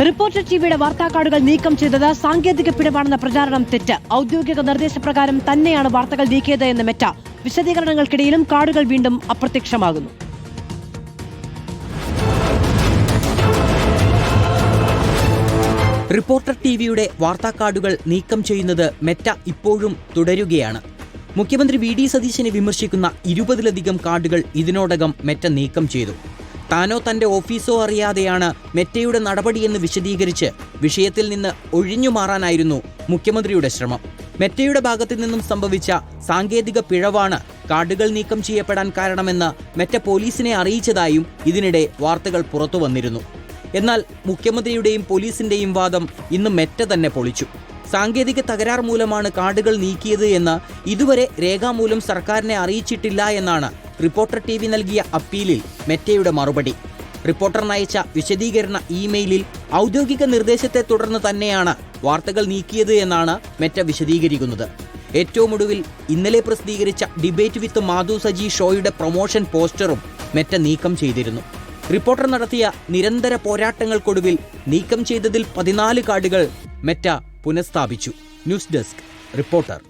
Reporter ടിവിയുടെ വാർത്താക്കാർഡുകൾ നീക്കം ചെയ്തത് സാങ്കേതിക പിഴവാണെന്ന പ്രചാരണം തെറ്റ്. ഔദ്യോഗിക നിർദ്ദേശപ്രകാരം തന്നെയാണ് വാർത്തകൾ നീക്കിയത് എന്ന് മെറ്റ. വിശദീകരണങ്ങൾക്കിടയിലും കാർഡുകൾ വീണ്ടും അപ്രത്യക്ഷമാകുന്നു. റിപ്പോർട്ടർ ടിവിയുടെ വാർത്താക്കാർഡുകൾ നീക്കം ചെയ്യുന്നത് മെറ്റ ഇപ്പോഴും തുടരുകയാണ്. മുഖ്യമന്ത്രി വി.ഡി. സതീശനെ വിമർശിക്കുന്ന 20-ലധികം കാർഡുകൾ ഇതിനോടകം മെറ്റ നീക്കം ചെയ്തു. താനോ തന്റെ ഓഫീസോ അറിയാതെയാണ് മെറ്റയുടെ നടപടിയെന്ന് വിശദീകരിച്ച് വിഷയത്തിൽ നിന്ന് ഒഴിഞ്ഞുമാറാനായിരുന്നു മുഖ്യമന്ത്രിയുടെ ശ്രമം. മെറ്റയുടെ ഭാഗത്തു നിന്നും സംഭവിച്ച സാങ്കേതിക പിഴവാണ് കാർഡുകൾ നീക്കം ചെയ്യപ്പെടാൻ കാരണമെന്ന് മെറ്റ പോലീസിനെ അറിയിച്ചതായും ഇതിനിടെ വാർത്തകൾ പുറത്തു വന്നിരുന്നു. എന്നാൽ മുഖ്യമന്ത്രിയുടെയും പോലീസിന്റെയും വാദം ഇന്ന് മെറ്റ തന്നെ പൊളിച്ചു. സാങ്കേതിക തകരാർ മൂലമാണ് കാർഡുകൾ നീക്കിയത് എന്ന് ഇതുവരെ രേഖാമൂലം സർക്കാരിനെ അറിയിച്ചിട്ടില്ല എന്നാണ് റിപ്പോർട്ടർ ടിവി നൽകിയ അപ്പീലിൽ മെറ്റയുടെ മറുപടി. റിപ്പോർട്ടറിനയച്ച വിശദീകരണ ഇമെയിലിൽ ഔദ്യോഗിക നിർദ്ദേശത്തെ തുടർന്ന് തന്നെയാണ് വാർത്തകൾ നീക്കിയത് എന്നാണ് മെറ്റ വിശദീകരിക്കുന്നത്. ഏറ്റവും ഒടുവിൽ ഇന്നലെ പ്രസിദ്ധീകരിച്ച ഡിബേറ്റ് വിത്ത് മാധു സജി ഷോയുടെ പ്രൊമോഷൻ പോസ്റ്ററും മെറ്റ നീക്കം ചെയ്തിരുന്നു. റിപ്പോർട്ടർ നടത്തിയ നിരന്തര പോരാട്ടങ്ങൾക്കൊടുവിൽ നീക്കം ചെയ്തതിൽ 14 കാർഡുകൾ മെറ്റ പുനഃസ്ഥാപിച്ചു. News desk, reporter.